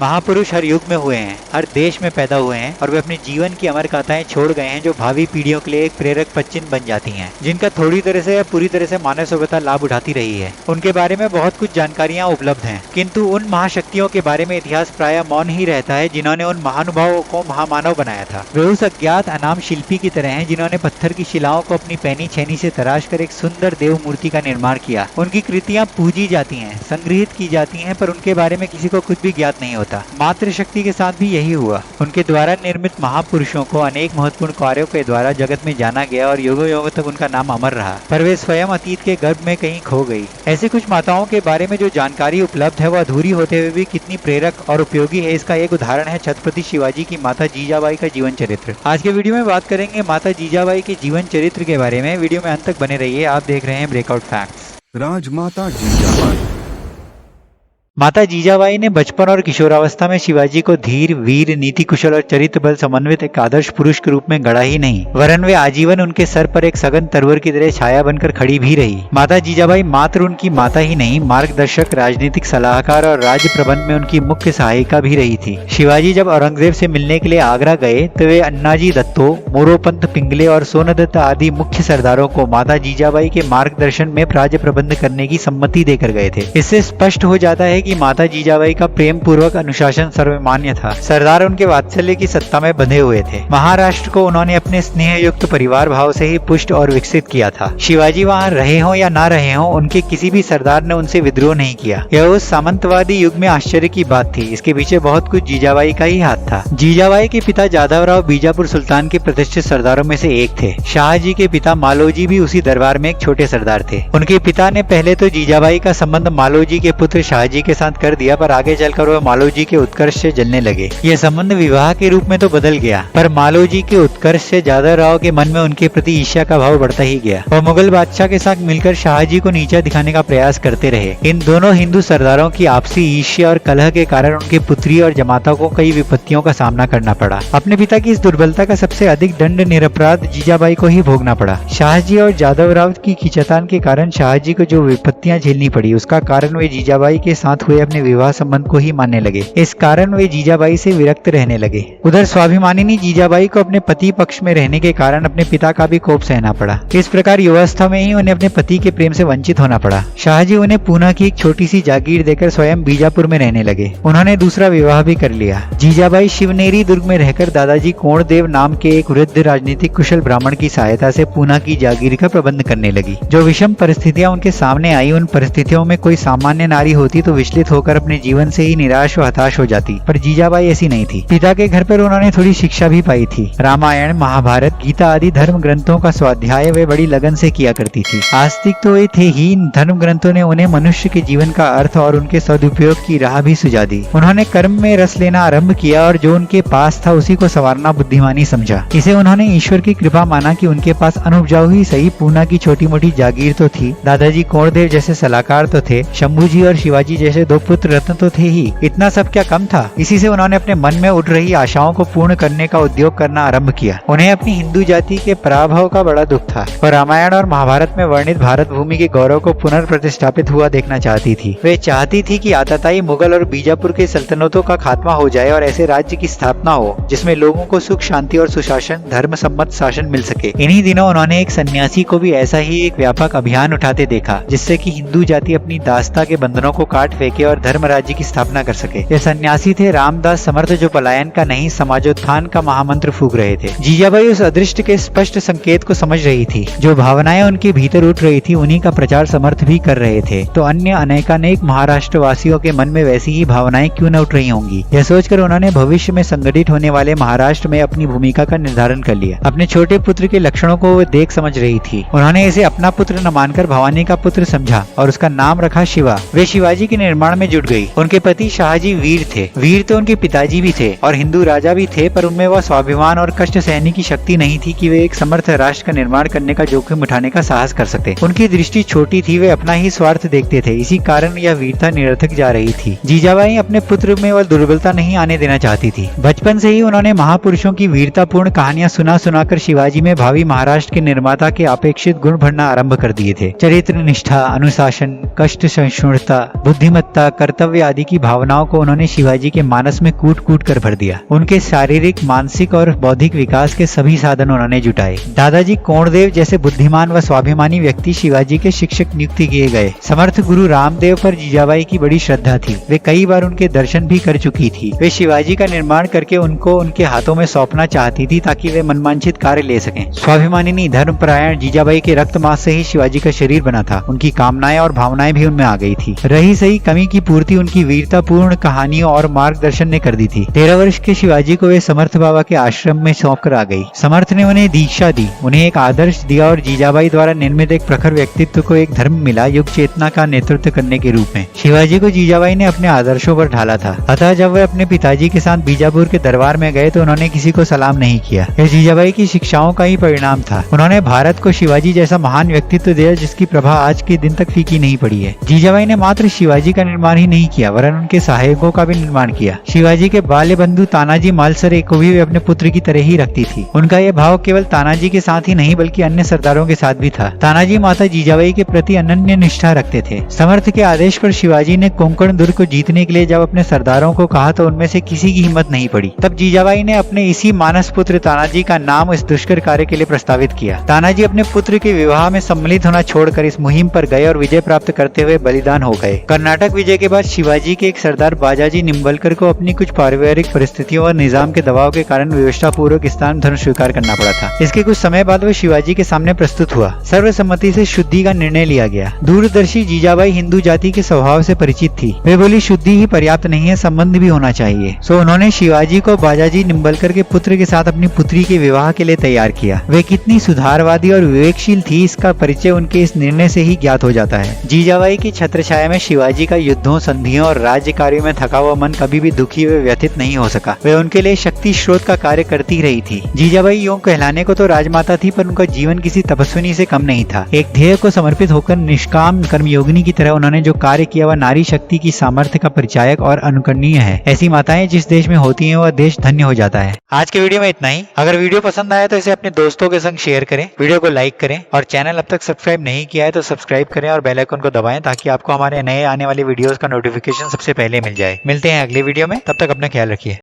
महापुरुष हर युग में हुए हैं, हर देश में पैदा हुए हैं और वे अपने जीवन की अमर गाथाएं छोड़ गए हैं जो भावी पीढ़ियों के लिए एक प्रेरक पदचिन्ह बन जाती हैं, जिनका थोड़ी तरह से या पूरी तरह से मानव सभ्यता लाभ उठाती रही है। उनके बारे में बहुत कुछ जानकारियां उपलब्ध हैं, किंतु उन महाशक्तियों के बारे में इतिहास प्रायः मौन ही रहता है जिन्होंने उन महानुभावों को महामानव बनाया था। वे उस अज्ञात अनाम शिल्पी की तरह हैं जिन्होंने पत्थर की शिलाओं को अपनी पैनी छेनी से तराश कर एक सुंदर देव मूर्ति का निर्माण किया। उनकी कृतियां पूजी जाती हैं, संग्रहित की जाती हैं, पर उनके बारे में किसी को कुछ भी ज्ञात नहीं होता। मात्र शक्ति के साथ भी यही हुआ। उनके द्वारा निर्मित महापुरुषों को अनेक महत्वपूर्ण कार्यों के द्वारा जगत में जाना गया और युगों युगों तक उनका नाम अमर रहा, पर वे स्वयं अतीत के गर्भ में कहीं खो गई। ऐसे कुछ माताओं के बारे में जो जानकारी उपलब्ध है वो अधूरी होते हुए भी कितनी प्रेरक और उपयोगी है, इसका एक उदाहरण है छत्रपति शिवाजी की माता जीजाबाई का जीवन चरित्र। आज के वीडियो में बात करेंगे माता जीजाबाई के जीवन चरित्र के बारे में। वीडियो में अंत तक बने रहिए। आप देख रहे हैं ब्रेकआउट फैक्ट्स। राजमाता जीजाबाई। माता जीजाबाई ने बचपन और किशोरावस्था में शिवाजी को धीर, वीर, नीति कुशल और चरित्र बल समन्वित एक आदर्श पुरुष के रूप में गढ़ा ही नहीं, वरन वे आजीवन उनके सर पर एक सघन तरवर की तरह छाया बनकर खड़ी भी रही। माता जीजाबाई मात्र उनकी माता ही नहीं, मार्गदर्शक, राजनीतिक सलाहकार और राज्य प्रबंध में उनकी मुख्य सहायिका भी रही थी। शिवाजी जब औरंगजेब से मिलने के लिए आगरा गए तो वे अन्नाजी दत्तो, मोरोपंत पिंगले और सोनदत्त आदि मुख्य सरदारों को माता जीजाबाई के मार्गदर्शन में राज्य प्रबंध करने की सम्मति देकर गए थे। इससे स्पष्ट हो जाता है कि माता जीजाबाई का प्रेम पूर्वक अनुशासन सर्वमान्य था। सरदार उनके वात्सल्य की सत्ता में बंधे हुए थे। महाराष्ट्र को उन्होंने अपने स्नेह युक्त परिवार भाव से ही पुष्ट और विकसित किया था। शिवाजी वहाँ रहे हों या ना रहे हों, उनके किसी भी सरदार ने उनसे विद्रोह नहीं किया। यह उस सामंतवादी युग में आश्चर्य की बात थी। इसके पीछे बहुत कुछ जीजाबाई का ही हाथ था। जीजाबाई के पिता जादवराव बीजापुर सुल्तान के प्रतिष्ठित सरदारों में से एक थे। शाहजी के पिता मालोजी भी उसी दरबार में एक छोटे सरदार थे। उनके पिता ने पहले तो जीजाबाई का संबंध मालोजी के पुत्र शाहजी के साथ कर दिया, पर आगे चलकर वह मालोजी के उत्कर्ष से जलने लगे। यह संबंध विवाह के रूप में तो बदल गया, पर मालोजी के उत्कर्ष से जादवराव के मन में उनके प्रति ईर्ष्या का भाव बढ़ता ही गया। वह मुगल बादशाह के साथ मिलकर शाहजी को नीचा दिखाने का प्रयास करते रहे। इन दोनों हिंदू सरदारों की आपसी ईर्ष्या और कलह के कारण उनके पुत्री और जमाता को कई विपत्तियों का सामना करना पड़ा। अपने पिता की इस दुर्बलता का सबसे अधिक दंड निरपराध जीजाबाई को ही भोगना पड़ा। शाहजी और जादवराव की खींचतान के कारण शाहजी को जो विपत्तियां झेलनी पड़ी, उसका कारण वे जीजाबाई के साथ हुए अपने विवाह संबंध को ही मानने लगे। इस कारण वे जीजाबाई से विरक्त रहने लगे। उधर स्वाभिमानिनी जीजाबाई को अपने पति पक्ष में रहने के कारण अपने पिता का भी कोप सहना पड़ा। इस प्रकार युवावस्था में ही उन्हें अपने पति के प्रेम से वंचित होना पड़ा। शाहजी उन्हें पूना की एक छोटी सी जागीर देकर स्वयं बीजापुर में रहने लगे। उन्होंने दूसरा विवाह भी कर लिया। जीजाबाई शिवनेरी दुर्ग में रहकर दादाजी कोणदेव नाम के एक वृद्ध राजनीतिक कुशल ब्राह्मण की सहायता से पूना की जागीर का प्रबंध करने लगी। जो विषम परिस्थितियां उनके सामने आई, उन परिस्थितियों में कोई सामान्य नारी होती तो विचलित होकर अपने जीवन से ही निराश व हताश हो जाती, पर जीजाबाई ऐसी नहीं थी। पिता के घर पर उन्होंने थोड़ी शिक्षा भी पाई थी। रामायण, महाभारत, गीता आदि धर्म ग्रंथों का स्वाध्याय वे बड़ी लगन से किया करती थी। आस्तिक तो वे थे ही, इन धर्म ग्रंथों ने उन्हें मनुष्य के जीवन का अर्थ और उनके सदुपयोग की राह भी सुझा दी। उन्होंने कर्म में रस लेना आरंभ किया और जो उनके पास था उसी को संवारना बुद्धिमानी समझा। इसे उन्होंने ईश्वर की कृपा माना कि उनके पास अनुपजाऊ ही सही पूना की छोटी मोटी जागीर तो थी। दादाजी कोणदेव जैसे सलाहकार तो थे, शंभूजी और शिवाजी जैसे दो पुत्र रत्न तो थे ही। इतना सब क्या कम था। इसी से उन्होंने अपने मन में उठ रही आशाओं को पूर्ण करने का उद्योग करना आरंभ किया। उन्हें अपनी हिंदू जाति के पराभव का बड़ा दुख था। वह रामायण और महाभारत में वर्णित भारत भूमि के गौरव को पुनर्प्रतिष्ठापित हुआ देखना चाहती थी। वे चाहती थी कि आताताई मुगल और बीजापुर के सल्तनतों का खात्मा हो जाए और ऐसे राज्य की स्थापना हो जिसमें लोगों को सुख, शांति और सुशासन, धर्म सम्मत शासन मिल सके। इन्हीं दिनों उन्होंने एक सन्यासी को भी ऐसा ही एक व्यापक अभियान उठाते देखा, जिससे कि हिंदू जाति अपनी दासता के बंधनों को काट फेंके और धर्म राज्य की स्थापना कर सके। ये सन्यासी थे रामदास समर्थ, जो पलायन का नहीं समाजोत्थान का महामंत्र फूंक रहे थे। जीजाबाई उस अदृष्ट के स्पष्ट संकेत को समझ रही थी। जो भावनाएं उनके भीतर उठ रही थी, उन्हीं का प्रचार समर्थ भी कर रहे थे। तो अन्य अनेकानेक महाराष्ट्र वासियों के मन में वैसी ही भावनाएं क्यों न उठ रही होंगी। यह सोचकर उन्होंने भविष्य में संगठित होने वाले महाराष्ट्र में अपनी भूमिका का निर्धारण कर लिया। अपने छोटे पुत्र के लक्षणों को वो देख समझ रही थी। उन्होंने इसे अपना पुत्र न मानकर भवानी का पुत्र समझा और उसका नाम रखा शिवा। वे शिवाजी के निर्माण में जुट गई। उनके पति शाहजी वीर थे। वीर तो उनके पिताजी भी थे और हिंदू राजा भी थे, पर उनमें वह स्वाभिमान और कष्ट सहने की शक्ति नहीं थी कि वे एक समर्थ राष्ट्र का निर्माण करने का जोखिम उठाने का साहस कर सकते। उनकी दृष्टि छोटी थी, वे अपना ही स्वार्थ देखते थे। इसी कारण यह वीरता निरर्थक जा रही थी। जीजाबाई अपने पुत्र में वह दुर्बलता नहीं आने देना चाहती थी। बचपन से ही उन्होंने महापुरुषों की वीरतापूर्ण कहानियां सुनाकर शिवाजी में भावी महाराष्ट्र के निर्माता के अपेक्षित गुण भरना आरंभ कर दिए थे। चरित्र निष्ठा, अनुशासन, कष्ट सहिष्णुता, बुद्धिमत्ता मानवता, कर्तव्य आदि की भावनाओं को उन्होंने शिवाजी के मानस में कूट कूट कर भर दिया। उनके शारीरिक, मानसिक और बौद्धिक विकास के सभी साधन उन्होंने जुटाए। दादाजी कोंडदेव जैसे बुद्धिमान व स्वाभिमानी व्यक्ति शिवाजी के शिक्षक नियुक्त किए गए। समर्थ गुरु रामदेव पर जीजाबाई की बड़ी श्रद्धा थी। वे कई बार उनके दर्शन भी कर चुकी थी। वे शिवाजी का निर्माण करके उनको उनके हाथों में सौंपना चाहती थी ताकि वे मनवांछित कार्य ले सकें। स्वाभिमानी, धर्मपरायण जीजाबाई के रक्त मांस से ही शिवाजी का शरीर बना था। उनकी कामनाएं और भावनाएं भी उनमें आ गई थी। रही सही कमी की पूर्ति उनकी वीरतापूर्ण कहानियों और मार्गदर्शन ने कर दी थी। 13 वर्ष के शिवाजी को वे समर्थ बाबा के आश्रम में सौंप कर आ गई। समर्थ ने उन्हें दीक्षा दी, उन्हें एक आदर्श दिया और जीजाबाई द्वारा निर्मित एक प्रखर व्यक्तित्व को एक धर्म मिला, युग चेतना का नेतृत्व करने के रूप में। शिवाजी को जीजाबाई ने अपने आदर्शों पर ढाला था। अतः जब वे अपने पिताजी के साथ बीजापुर के दरबार में गए तो उन्होंने किसी को सलाम नहीं किया। यह जीजाबाई की शिक्षाओं का ही परिणाम था। उन्होंने भारत को शिवाजी जैसा महान व्यक्तित्व दिया जिसकी प्रभा आज के दिन तक फीकी नहीं पड़ी है। जीजाबाई ने मात्र शिवाजी का निर्माण ही नहीं किया वरन उनके सहायकों का भी निर्माण किया। शिवाजी के बाल्य बंधु तानाजी मालसरे को भी वे अपने पुत्र की तरह ही रखती थी। उनका यह भाव केवल तानाजी के साथ ही नहीं बल्कि अन्य सरदारों के साथ भी था। तानाजी माता जीजाबाई के प्रति अनन्य निष्ठा रखते थे। समर्थ के आदेश पर शिवाजी ने कोंकण दुर्ग को जीतने के लिए जब अपने सरदारों को कहा तो उनमें से किसी की हिम्मत नहीं पड़ी। तब जीजाबाई ने अपने इसी मानस पुत्र तानाजी का नाम इस दुष्कर कार्य के लिए प्रस्तावित किया। तानाजी अपने पुत्र के विवाह में सम्मिलित होना छोड़कर इस मुहिम पर गए और विजय प्राप्त करते हुए बलिदान हो गए। कर्नाटक विजय के बाद शिवाजी के एक सरदार बाजाजी निम्बलकर को अपनी कुछ पारिवारिक परिस्थितियों और निजाम के दबाव के कारण विवशता पूर्वक इस्लाम धर्म स्वीकार करना पड़ा था। इसके कुछ समय बाद वह शिवाजी के सामने प्रस्तुत हुआ। सर्वसम्मति से शुद्धि का निर्णय लिया गया। दूरदर्शी जीजाबाई हिंदू जाति के स्वभाव से परिचित थी। वे बोली शुद्धि ही पर्याप्त नहीं है, संबंध भी होना चाहिए। सो उन्होंने शिवाजी को बाजाजी निम्बलकर के पुत्र के साथ अपनी पुत्री के विवाह के लिए तैयार किया। वे कितनी सुधारवादी और विवेकशील थी इसका परिचय उनके इस निर्णय से ही ज्ञात हो जाता है। जीजाबाई की छत्रछाया में शिवाजी का युद्धों, संधियों और राज्य कार्यों में थका हुआ मन कभी भी दुखी व व्यथित नहीं हो सका। वे उनके लिए शक्ति स्रोत का कार्य करती रही थी। जीजाबाई यूं कहलाने को तो राजमाता थी पर उनका जीवन किसी तपस्विनी से कम नहीं था। एक ध्येय को समर्पित होकर निष्काम कर्मयोगिनी की तरह उन्होंने जो कार्य किया वह नारी शक्ति की सामर्थ्य का परिचायक और अनुकरणीय है। ऐसी माताएं जिस देश में होती हैं वह देश धन्य हो जाता है। आज के वीडियो में इतना ही। अगर वीडियो पसंद आया तो इसे अपने दोस्तों के संग शेयर करें, वीडियो को लाइक करें और चैनल अब तक सब्सक्राइब नहीं किया है तो सब्सक्राइब करें और बेल आइकन को दबाएं ताकि आपको हमारे नए आने वाले वीडियोस का नोटिफिकेशन सबसे पहले मिल जाए। मिलते हैं अगले वीडियो में, तब तक अपना ख्याल रखिए।